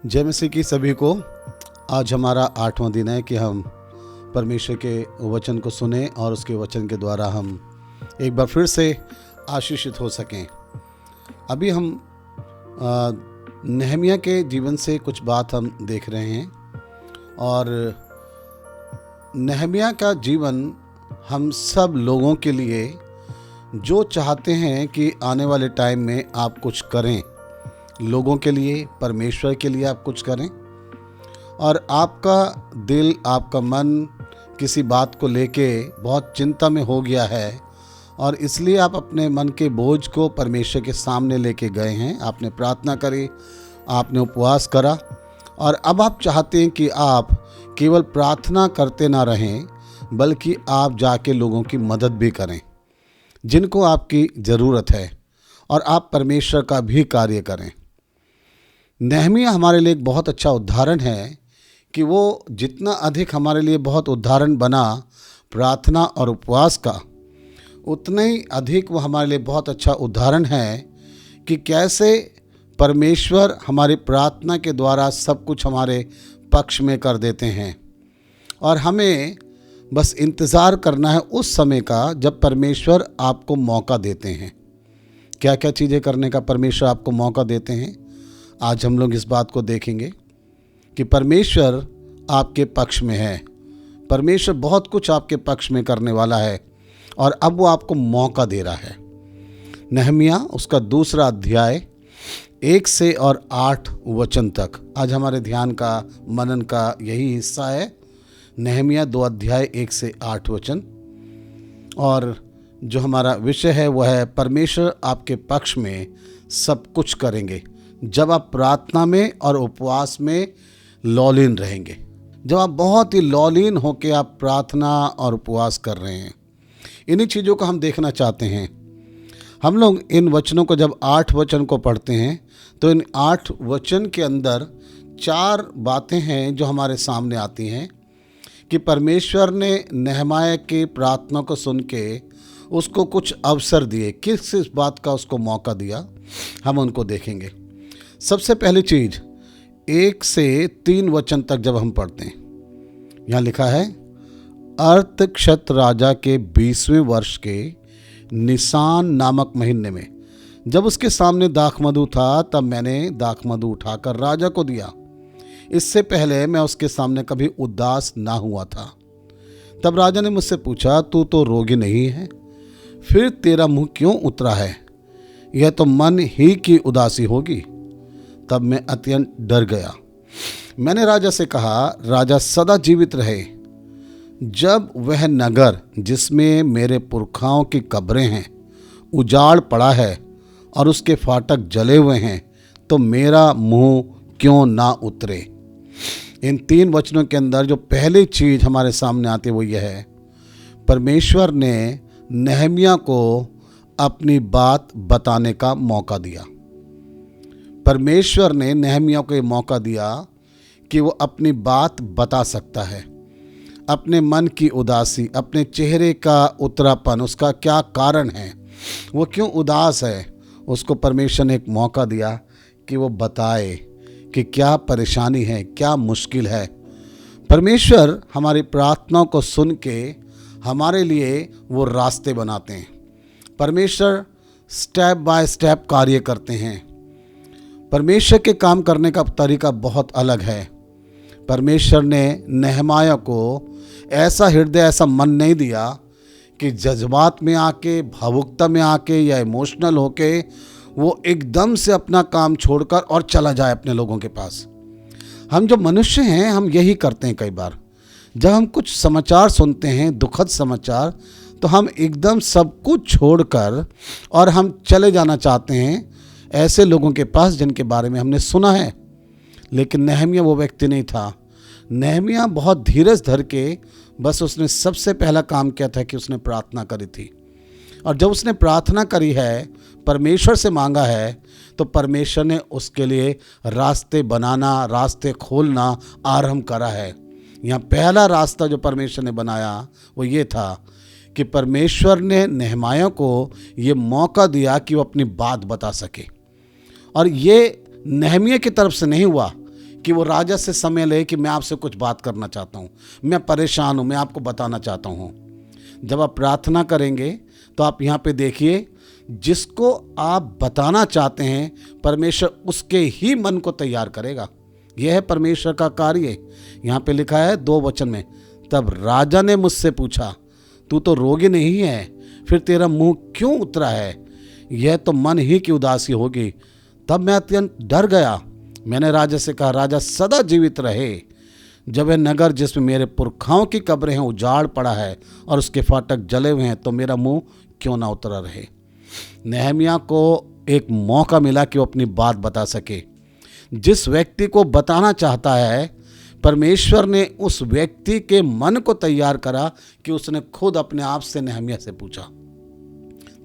जय मसीह की सभी को। आज हमारा 8वां दिन है कि हम परमेश्वर के वचन को सुने और उसके वचन के द्वारा हम एक बार फिर से आशीषित हो सकें। अभी हम नहमिया के जीवन से कुछ बात हम देख रहे हैं और नहमिया का जीवन हम सब लोगों के लिए जो चाहते हैं कि आने वाले टाइम में आप कुछ करें, लोगों के लिए, परमेश्वर के लिए आप कुछ करें और आपका दिल, आपका मन किसी बात को लेके बहुत चिंता में हो गया है और इसलिए आप अपने मन के बोझ को परमेश्वर के सामने लेके गए हैं। आपने प्रार्थना करी, आपने उपवास करा और अब आप चाहते हैं कि आप केवल प्रार्थना करते ना रहें बल्कि आप जाके लोगों की मदद भी करें जिनको आपकी ज़रूरत है और आप परमेश्वर का भी कार्य करें। नहमिया हमारे लिए एक बहुत अच्छा उदाहरण है कि वो जितना अधिक हमारे लिए बहुत उदाहरण बना प्रार्थना और उपवास का, उतना ही अधिक वो हमारे लिए बहुत अच्छा उदाहरण है कि कैसे परमेश्वर हमारी प्रार्थना के द्वारा सब कुछ हमारे पक्ष में कर देते हैं और हमें बस इंतज़ार करना है उस समय का जब परमेश्वर आपको मौका देते हैं। क्या क्या चीज़ें करने का परमेश्वर आपको मौका देते हैं, आज हम लोग इस बात को देखेंगे कि परमेश्वर आपके पक्ष में है। परमेश्वर बहुत कुछ आपके पक्ष में करने वाला है और अब वो आपको मौका दे रहा है। नहमिया उसका 2 अध्याय 1 से और 8 वचन तक आज हमारे ध्यान का, मनन का यही हिस्सा है। नहमिया 2 अध्याय 1 से 8 वचन और जो हमारा विषय है वो है परमेश्वर आपके पक्ष में सब कुछ करेंगे जब आप प्रार्थना में और उपवास में लौलीन रहेंगे। जब आप बहुत ही लौलीन होकर आप प्रार्थना और उपवास कर रहे हैं, इन्हीं चीज़ों को हम देखना चाहते हैं। हम लोग इन वचनों को जब 8 वचन को पढ़ते हैं तो इन 8 वचन के अंदर 4 बातें हैं जो हमारे सामने आती हैं कि परमेश्वर ने नहमिया की प्रार्थना को सुन के उसको कुछ अवसर दिए, किस बात का उसको मौका दिया, हम उनको देखेंगे। सबसे पहली चीज़ 1 से 3 वचन तक जब हम पढ़ते हैं, यहाँ लिखा है, अर्थक्षत राजा के 20वें वर्ष के निसान नामक महीने में जब उसके सामने दाखमधु था, तब मैंने दाखमधु उठाकर राजा को दिया। इससे पहले मैं उसके सामने कभी उदास ना हुआ था। तब राजा ने मुझसे पूछा, तू तो रोगी नहीं है, फिर तेरा मुंह क्यों उतरा है? यह तो मन ही की उदासी होगी। तब मैं अत्यंत डर गया। मैंने राजा से कहा, राजा सदा जीवित रहे। जब वह नगर जिसमें मेरे पुरखाओं की कब्रें हैं उजाड़ पड़ा है और उसके फाटक जले हुए हैं, तो मेरा मुंह क्यों ना उतरे? इन 3 वचनों के अंदर जो पहली चीज़ हमारे सामने आती है वो यह है, परमेश्वर ने नहमिया को अपनी बात बताने का मौका दिया। परमेश्वर ने नहमिया को ये मौका दिया कि वो अपनी बात बता सकता है। अपने मन की उदासी, अपने चेहरे का उतरापन, उसका क्या कारण है, वो क्यों उदास है, उसको परमेश्वर ने एक मौका दिया कि वो बताए कि क्या परेशानी है, क्या मुश्किल है। परमेश्वर हमारी प्रार्थनाओं को सुन के हमारे लिए वो रास्ते बनाते हैं। परमेश्वर स्टेप बाय स्टेप कार्य करते हैं। परमेश्वर के काम करने का तरीका बहुत अलग है। परमेश्वर ने नहमिया को ऐसा हृदय, ऐसा मन नहीं दिया कि जज्बात में आके, भावुकता में आके या इमोशनल होके वो एकदम से अपना काम छोड़कर और चला जाए अपने लोगों के पास। हम जो मनुष्य हैं, हम यही करते हैं। कई बार जब हम कुछ समाचार सुनते हैं, दुखद समाचार, तो हम एकदम सब कुछ छोड़कर और हम चले जाना चाहते हैं ऐसे लोगों के पास जिनके बारे में हमने सुना है। लेकिन नहमिया वो व्यक्ति नहीं था। नहमिया बहुत धीरज धर के बस उसने सबसे पहला काम किया था कि उसने प्रार्थना करी थी और जब उसने प्रार्थना करी है, परमेश्वर से मांगा है, तो परमेश्वर ने उसके लिए रास्ते बनाना, रास्ते खोलना आरंभ करा है। यहाँ पहला रास्ता जो परमेश्वर ने बनाया वो ये था कि परमेश्वर ने नहमिया को ये मौका दिया कि वो अपनी बात बता सके। और ये नहमिया की तरफ से नहीं हुआ, कि वो राजा से समय ले कि मैं आपसे कुछ बात करना चाहता हूँ, मैं परेशान हूँ, मैं आपको बताना चाहता हूँ। जब आप प्रार्थना करेंगे तो आप यहाँ पे देखिए, जिसको आप बताना चाहते हैं परमेश्वर उसके ही मन को तैयार करेगा। यह है परमेश्वर का कार्य। यहाँ पे लिखा है 2 वचन में, तब राजा ने मुझसे पूछा, तू तो रोगी नहीं है, फिर तेरा मुंह क्यों उतरा है? यह तो मन ही की उदासी होगी। तब मैं अत्यंत डर गया। मैंने राजा से कहा, राजा सदा जीवित रहे। जब यह नगर जिसमें मेरे पुरखाओं की कब्रें हैं उजाड़ पड़ा है और उसके फाटक जले हुए हैं, तो मेरा मुंह क्यों ना उतरा रहे। नेहमिया को एक मौका मिला कि वो अपनी बात बता सके। जिस व्यक्ति को बताना चाहता है, परमेश्वर ने उस व्यक्ति के मन को तैयार करा कि उसने खुद अपने आप से नेहमिया से पूछा,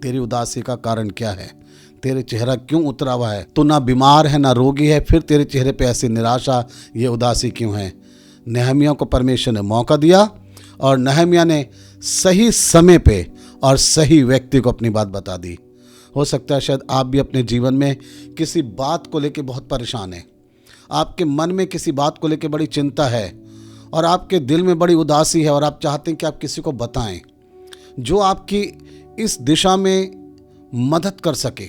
तेरी उदासी का कारण क्या है? तेरे चेहरा क्यों उतरा हुआ है? तू ना बीमार है ना रोगी है, फिर तेरे चेहरे पे ऐसी निराशा, ये उदासी क्यों है? नेहमिया को परमेश्वर ने मौका दिया और नेहमिया ने सही समय पे और सही व्यक्ति को अपनी बात बता दी। हो सकता है शायद आप भी अपने जीवन में किसी बात को लेकर बहुत परेशान हैं, आपके मन में किसी बात को लेकर बड़ी चिंता है और आपके दिल में बड़ी उदासी है और आप चाहते हैं कि आप किसी को बताएं जो आपकी इस दिशा में मदद कर सके,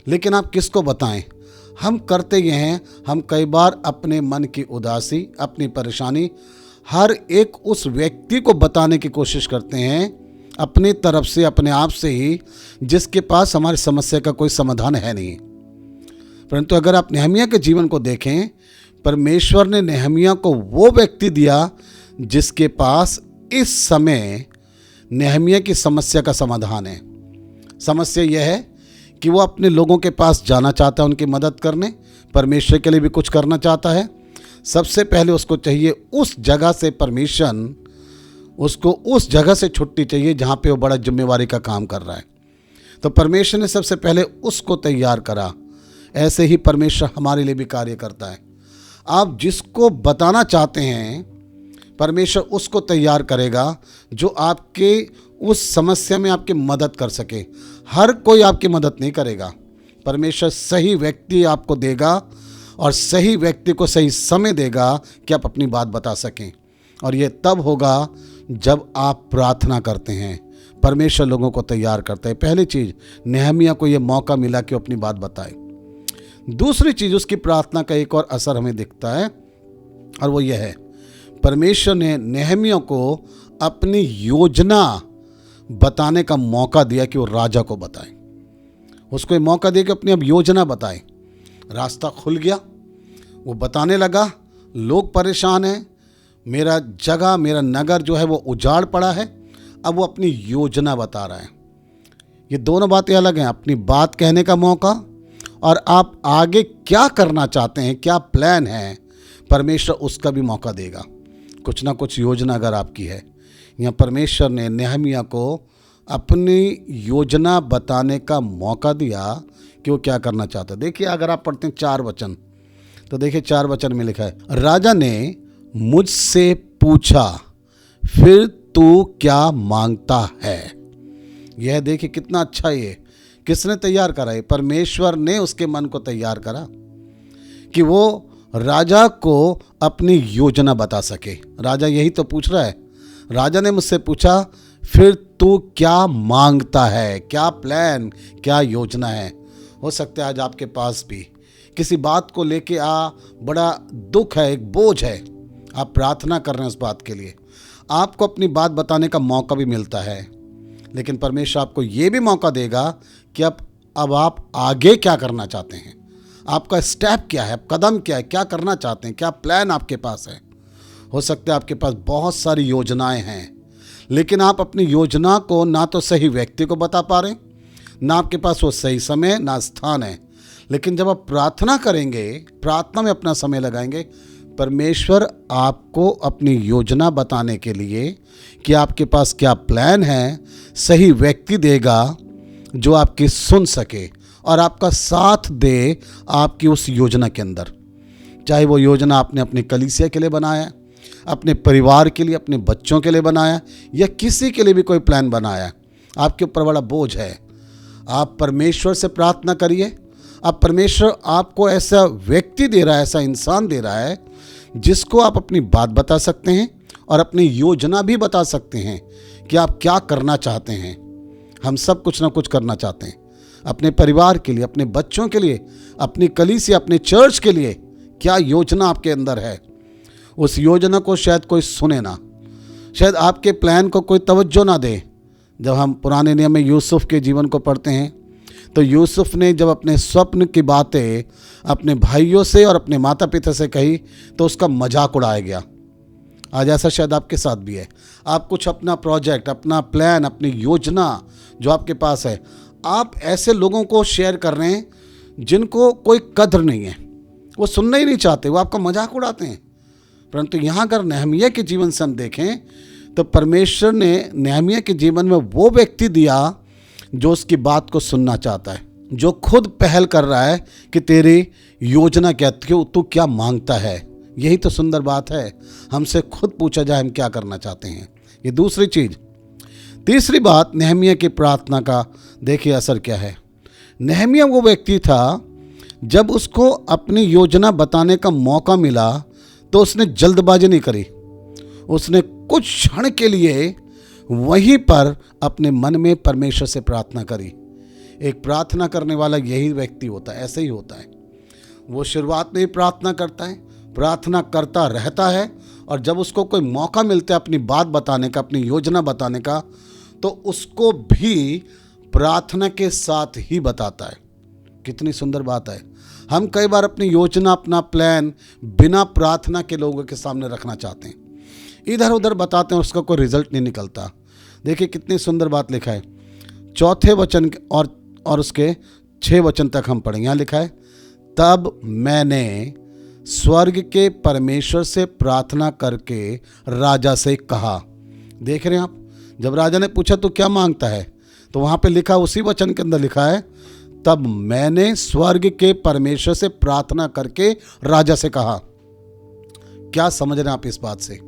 लेकिन आप किसको बताएं? हम करते ये हैं, हम कई बार अपने मन की उदासी, अपनी परेशानी हर एक उस व्यक्ति को बताने की कोशिश करते हैं अपनी तरफ से, अपने आप से ही, जिसके पास हमारी समस्या का कोई समाधान है नहीं। परंतु अगर आप नेहमिया के जीवन को देखें, परमेश्वर ने नेहमिया को वो व्यक्ति दिया जिसके पास इस समय नेहमिया की समस्या का समाधान है। समस्या यह है कि वो अपने लोगों के पास जाना चाहता है, उनकी मदद करने, परमेश्वर के लिए भी कुछ करना चाहता है। सबसे पहले उसको चाहिए उस जगह से परमिशन, उसको उस जगह से छुट्टी चाहिए जहाँ पे वो बड़ा जिम्मेवारी का काम कर रहा है। तो परमेश्वर ने सबसे पहले उसको तैयार करा। ऐसे ही परमेश्वर हमारे लिए भी कार्य करता है। आप जिसको बताना चाहते हैं, परमेश्वर उसको तैयार करेगा जो आपके उस समस्या में आपकी मदद कर सके। हर कोई आपकी मदद नहीं करेगा। परमेश्वर सही व्यक्ति आपको देगा और सही व्यक्ति को सही समय देगा कि आप अपनी बात बता सकें। और ये तब होगा जब आप प्रार्थना करते हैं। परमेश्वर लोगों को तैयार करता है। पहली चीज़, नेहमिया को ये मौका मिला कि वो अपनी बात बताए। दूसरी चीज़, उसकी प्रार्थना का एक और असर हमें दिखता है और वो ये है, परमेश्वर ने नेहमिया को अपनी योजना बताने का मौका दिया कि वो राजा को बताए। उसको ये मौका दिया कि अपनी अब योजना बताए। रास्ता खुल गया, वो बताने लगा, लोग परेशान हैं, मेरा जगह, मेरा नगर जो है वो उजाड़ पड़ा है। अब वो अपनी योजना बता रहा है। ये दोनों बातें अलग हैं, अपनी बात कहने का मौका और आप आगे क्या करना चाहते हैं, क्या प्लान है, परमेश्वर उसका भी मौका देगा। कुछ ना कुछ योजना अगर आपकी है, यहाँ परमेश्वर ने नेहमिया को अपनी योजना बताने का मौका दिया कि वो क्या करना चाहता है। देखिए, अगर आप पढ़ते हैं 4 वचन, तो देखिए 4 वचन में लिखा है, राजा ने मुझसे पूछा, फिर तू क्या मांगता है? यह देखिए कितना अच्छा, ये किसने तैयार करा? है परमेश्वर ने उसके मन को तैयार करा कि वो राजा को अपनी योजना बता सके। राजा यही तो पूछ रहा है। राजा ने मुझसे पूछा, फिर तू क्या मांगता है? क्या प्लान, क्या योजना है? हो सकता है आज आपके पास भी किसी बात को लेके बड़ा दुख है, एक बोझ है, आप प्रार्थना कर रहे हैं उस बात के लिए, आपको अपनी बात बताने का मौका भी मिलता है। लेकिन परमेश्वर आपको ये भी मौका देगा कि अब आप आगे क्या करना चाहते हैं, आपका स्टेप क्या है, कदम क्या है, क्या करना चाहते हैं, क्या प्लान आपके पास है। हो सकता है आपके पास बहुत सारी योजनाएं हैं, लेकिन आप अपनी योजना को ना तो सही व्यक्ति को बता पा रहे, ना आपके पास वो सही समय ना स्थान है। लेकिन जब आप प्रार्थना करेंगे, प्रार्थना में अपना समय लगाएंगे, परमेश्वर आपको अपनी योजना बताने के लिए कि आपके पास क्या प्लान है, सही व्यक्ति देगा जो आपकी सुन सके और आपका साथ दे आपकी उस योजना के अंदर। चाहे वो योजना आपने अपनी कलीसिया के लिए बनाया, अपने परिवार के लिए, अपने बच्चों के लिए बनाया, या किसी के लिए भी कोई प्लान बनाया, आपके ऊपर बड़ा बोझ है, आप परमेश्वर से प्रार्थना करिए, अब परमेश्वर आपको ऐसा व्यक्ति दे रहा है, ऐसा इंसान दे रहा है जिसको आप अपनी बात बता सकते हैं और अपनी योजना भी बता सकते हैं कि आप क्या करना चाहते हैं। हम सब कुछ ना कुछ करना चाहते हैं अपने परिवार के लिए, अपने बच्चों के लिए, अपनी कलीसिया, अपने चर्च के लिए। क्या योजना आपके अंदर है? उस योजना को शायद कोई सुने ना, शायद आपके प्लान को कोई तवज्जो ना दे। जब हम पुराने नियम में यूसुफ के जीवन को पढ़ते हैं तो यूसुफ ने जब अपने स्वप्न की बातें अपने भाइयों से और अपने माता पिता से कही तो उसका मजाक उड़ाया गया। आज ऐसा शायद आपके साथ भी है। आप कुछ अपना प्रोजेक्ट, अपना प्लान, अपनी योजना जो आपके पास है, आप ऐसे लोगों को शेयर कर रहे हैं जिनको कोई कद्र नहीं है, वो सुनना ही नहीं चाहते, वो आपका मजाक उड़ाते हैं। परंतु यहाँ अगर नेहमिया के जीवन से हम देखें तो परमेश्वर ने नेहमिया के जीवन में वो व्यक्ति दिया जो उसकी बात को सुनना चाहता है, जो खुद पहल कर रहा है कि तेरी योजना क्या, तू क्या मांगता है। यही तो सुंदर बात है, हमसे खुद पूछा जाए हम क्या करना चाहते हैं। ये दूसरी चीज़। तीसरी बात, नेहमिया की प्रार्थना का देखिए असर क्या है। नेहमिया वो व्यक्ति था जब उसको अपनी योजना बताने का मौका मिला तो उसने जल्दबाजी नहीं करी। उसने कुछ क्षण के लिए वहीं पर अपने मन में परमेश्वर से प्रार्थना करी। एक प्रार्थना करने वाला यही व्यक्ति होता है, ऐसे ही होता है। वो शुरुआत में ही प्रार्थना करता है, प्रार्थना करता रहता है, और जब उसको कोई मौका मिलता है अपनी बात बताने का, अपनी योजना बताने का, तो उसको भी प्रार्थना के साथ ही बताता है। कितनी सुंदर बात है। हम कई बार अपनी योजना, अपना प्लान बिना प्रार्थना के लोगों के सामने रखना चाहते हैं, इधर उधर बताते हैं, उसका कोई रिजल्ट नहीं निकलता। देखिए कितनी सुंदर बात लिखा है, चौथे वचन और उसके 6 वचन तक हम पढ़ेंगे। यहाँ लिखा है, तब मैंने स्वर्ग के परमेश्वर से प्रार्थना करके राजा से कहा। देख रहे हैं आप, जब राजा ने पूछा तो क्या मांगता है, तो वहाँ पे लिखा, उसी वचन के अंदर लिखा है, तब मैंने स्वर्ग के परमेश्वर से प्रार्थना करके राजा से कहा। क्या समझ रहे हैं आप इस बात से?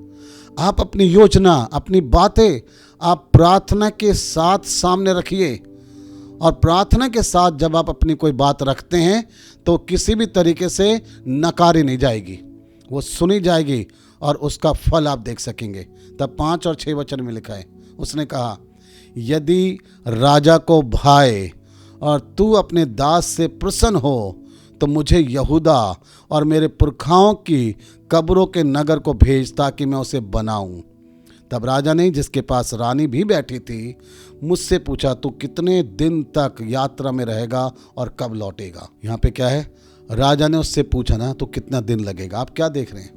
आप अपनी योजना, अपनी बातें आप प्रार्थना के साथ सामने रखिए, और प्रार्थना के साथ जब आप अपनी कोई बात रखते हैं तो किसी भी तरीके से नकारी नहीं जाएगी, वो सुनी जाएगी और उसका फल आप देख सकेंगे। तब 5 और 6 वचन में लिखा है, उसने कहा, यदि राजा को भाए और तू अपने दास से प्रसन्न हो तो मुझे यहूदा और मेरे पुरखाओं की कब्रों के नगर को भेज ताकि मैं उसे बनाऊं। तब राजा ने, जिसके पास रानी भी बैठी थी, मुझसे पूछा, तू कितने दिन तक यात्रा में रहेगा और कब लौटेगा। यहाँ पे क्या है, राजा ने उससे पूछा ना, तो कितना दिन लगेगा। आप क्या देख रहे हैं?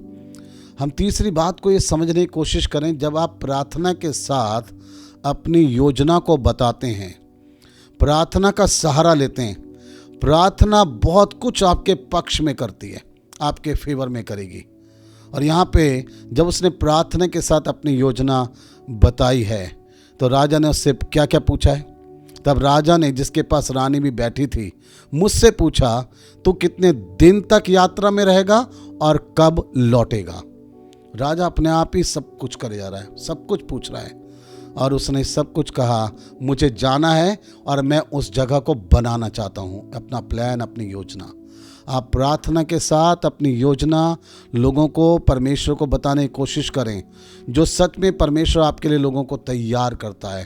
हम तीसरी बात को ये समझने की कोशिश करें, जब आप प्रार्थना के साथ अपनी योजना को बताते हैं, प्रार्थना का सहारा लेते हैं, प्रार्थना बहुत कुछ आपके पक्ष में करती है, आपके फेवर में करेगी। और यहाँ पे जब उसने प्रार्थना के साथ अपनी योजना बताई है तो राजा ने उससे क्या क्या पूछा है। तब राजा ने, जिसके पास रानी भी बैठी थी, मुझसे पूछा, तू कितने दिन तक यात्रा में रहेगा और कब लौटेगा। राजा अपने आप ही सब कुछ करे जा रहा है, सब कुछ पूछ रहा है, और उसने सब कुछ कहा, मुझे जाना है और मैं उस जगह को बनाना चाहता हूँ, अपना प्लान, अपनी योजना। आप प्रार्थना के साथ अपनी योजना लोगों को, परमेश्वर को बताने की कोशिश करें। जो सच में परमेश्वर आपके लिए लोगों को तैयार करता है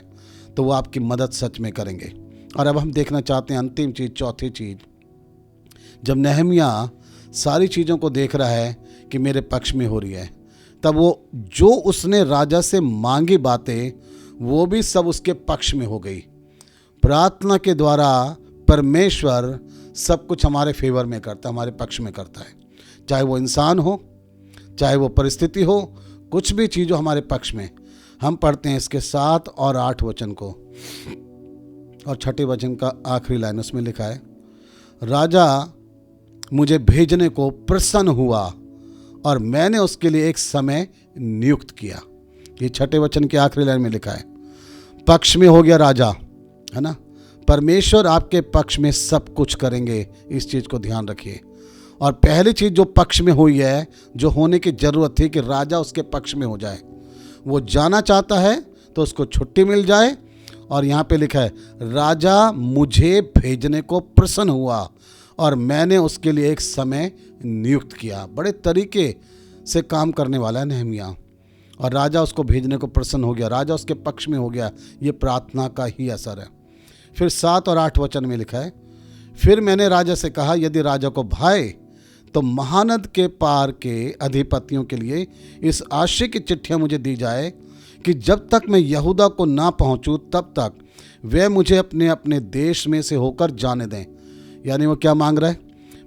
तो वो आपकी मदद सच में करेंगे। और अब हम देखना चाहते हैं अंतिम चीज़, चौथी चीज़। जब नेहमिया सारी चीज़ों को देख रहा है कि मेरे पक्ष में हो रही है, तब वो जो उसने राजा से मांगी बातें वो भी सब उसके पक्ष में हो गई। प्रार्थना के द्वारा परमेश्वर सब कुछ हमारे फेवर में करता है, हमारे पक्ष में करता है। चाहे वो इंसान हो, चाहे वो परिस्थिति हो, कुछ भी चीज़ हो हमारे पक्ष में। हम पढ़ते हैं इसके 7 और 8 वचन को, और 6ठे वचन का आखिरी लाइन, उसमें लिखा है, राजा मुझे भेजने को प्रसन्न हुआ और मैंने उसके लिए एक समय नियुक्त किया। ये 6ठे वचन के आखिरी लाइन में लिखा है, पक्ष में हो गया राजा, है ना। परमेश्वर आपके पक्ष में सब कुछ करेंगे, इस चीज़ को ध्यान रखिए। और पहली चीज़ जो पक्ष में हुई है, जो होने की ज़रूरत थी कि राजा उसके पक्ष में हो जाए। वो जाना चाहता है तो उसको छुट्टी मिल जाए। और यहाँ पे लिखा है, राजा मुझे भेजने को प्रसन्न हुआ और मैंने उसके लिए एक समय नियुक्त किया। बड़े तरीके से काम करने वाला है नेहमिया, और राजा उसको भेजने को प्रसन्न हो गया, राजा उसके पक्ष में हो गया। ये प्रार्थना का ही असर है। फिर 7 और 8 वचन में लिखा है, फिर मैंने राजा से कहा, यदि राजा को भाए तो महानद के पार के अधिपतियों के लिए इस आशय की चिट्ठियाँ मुझे दी जाए कि जब तक मैं यहूदा को ना पहुँचूँ तब तक वे मुझे अपने अपने देश में से होकर जाने दें। यानी वो क्या मांग रहा है?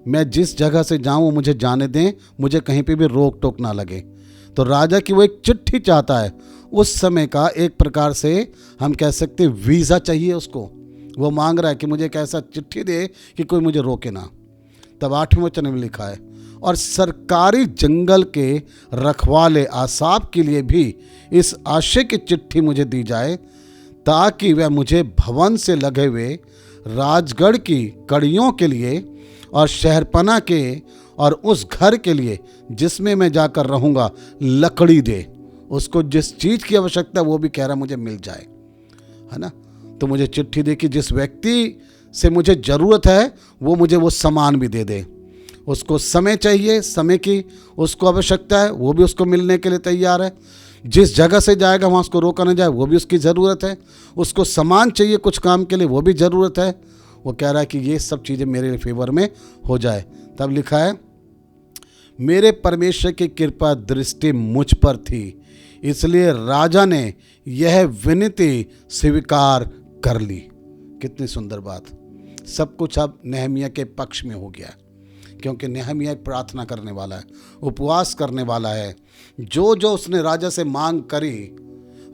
मैं जिस जगह से जाऊँ वो मुझे जाने दें, मुझे कहीं पे भी रोक टोक ना लगे। तो राजा की वो एक चिट्ठी चाहता है। उस समय का एक प्रकार से हम कह सकते हैं वीज़ा चाहिए उसको। वो मांग रहा है कि मुझे एक ऐसा चिट्ठी दे कि कोई मुझे रोके ना। तब 8वें वचन में लिखा है, और सरकारी जंगल के रखवाले आसाप के लिए भी इस आशय की चिट्ठी मुझे दी जाए ताकि वह मुझे भवन से लगे हुए राजगढ़ की कड़ियों के लिए और शहरपना के और उस घर के लिए जिसमें मैं जाकर रहूँगा लकड़ी दे। उसको जिस चीज़ की आवश्यकता वो भी कह रहा मुझे मिल जाए, है ना। तो मुझे चिट्ठी दे कि जिस व्यक्ति से मुझे ज़रूरत है वो मुझे वो सामान भी दे दे। उसको समय चाहिए, समय की उसको आवश्यकता है, वो भी उसको मिलने के लिए तैयार है। जिस जगह से जाएगा वहाँ उसको रोका न जाए, वो भी उसकी ज़रूरत है। उसको सामान चाहिए कुछ काम के लिए, वो भी ज़रूरत है। वो कह रहा है कि ये सब चीज़ें मेरे फेवर में हो जाए। तब लिखा है, मेरे परमेश्वर की कृपा दृष्टि मुझ पर थी, इसलिए राजा ने यह विनती स्वीकार कर ली। कितनी सुंदर बात। सब कुछ अब नेहमिया के पक्ष में हो गया, क्योंकि नेहमिया एक प्रार्थना करने वाला है, उपवास करने वाला है। जो जो उसने राजा से मांग करी,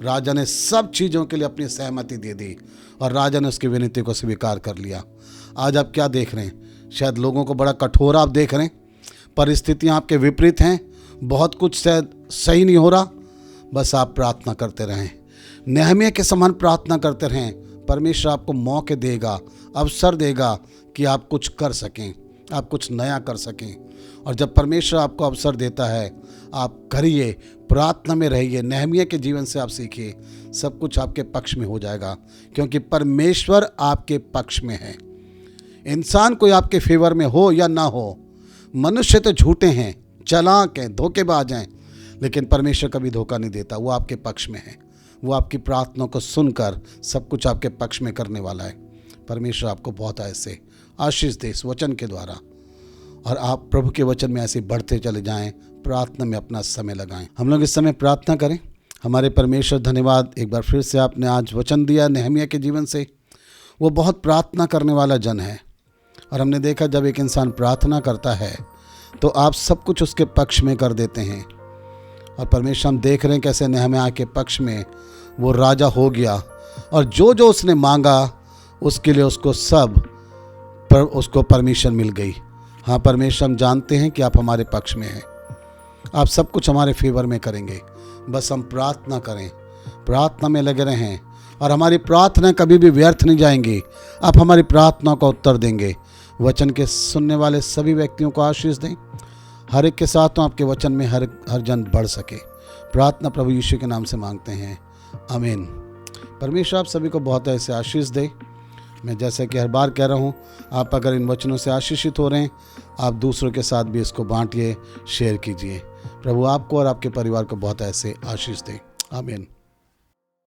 राजा ने सब चीज़ों के लिए अपनी सहमति दे दी और राजा ने उसकी विनती को स्वीकार कर लिया। आज आप क्या देख रहे हैं? शायद लोगों को बड़ा कठोर आप देख रहे हैं, परिस्थितियां आपके विपरीत हैं, बहुत कुछ शायद सही नहीं हो रहा। बस आप प्रार्थना करते रहें, नेहमिया के समान प्रार्थना करते रहें। परमेश्वर आपको मौके देगा, अवसर देगा कि आप कुछ कर सकें, आप कुछ नया कर सकें। और जब परमेश्वर आपको अवसर देता है, आप करिए, प्रार्थना में रहिए। नेहमिया के जीवन से आप सीखिए, सब कुछ आपके पक्ष में हो जाएगा, क्योंकि परमेश्वर आपके पक्ष में है। इंसान कोई आपके फेवर में हो या ना हो, मनुष्य तो झूठे हैं, चालाक हैं, धोखेबाज हैं, लेकिन परमेश्वर कभी धोखा नहीं देता। वो आपके पक्ष में है। वो आपकी प्रार्थना को सुनकर सब कुछ आपके पक्ष में करने वाला है। परमेश्वर आपको बहुत ऐसे आशीष दे इस वचन के द्वारा, और आप प्रभु के वचन में ऐसे बढ़ते चले जाएं, प्रार्थना में अपना समय लगाएं। हम लोग इस समय प्रार्थना करें। हमारे परमेश्वर, धन्यवाद, एक बार फिर से आपने आज वचन दिया नेहमिया के जीवन से। वो बहुत प्रार्थना करने वाला जन है, और हमने देखा जब एक इंसान प्रार्थना करता है तो आप सब कुछ उसके पक्ष में कर देते हैं। और परमेश्वर, हम देख रहे हैं कैसे नेहमिया के पक्ष में वो राजा हो गया, और जो जो उसने मांगा उसके लिए उसको परमिशन मिल गई। हाँ परमेश्वर, हम जानते हैं कि आप हमारे पक्ष में हैं, आप सब कुछ हमारे फेवर में करेंगे। बस हम प्रार्थना करें, प्रार्थना में लगे रहें, और हमारी प्रार्थना कभी भी व्यर्थ नहीं जाएंगी। आप हमारी प्रार्थना का उत्तर देंगे। वचन के सुनने वाले सभी व्यक्तियों को आशीष दें, हर एक के साथ तो आपके वचन में हर जन बढ़ सके। प्रार्थना प्रभु यीशु के नाम से मांगते हैं, आमीन। परमेश्वर आप सभी को बहुत ऐसे आशीष दे। मैं जैसा कि हर बार कह रहा हूँ, आप अगर इन वचनों से आशीषित हो रहे हैं, आप दूसरों के साथ भी इसको बांटिए, शेयर कीजिए। प्रभु आपको और आपके परिवार को बहुत ऐसे आशीष दे, आमीन।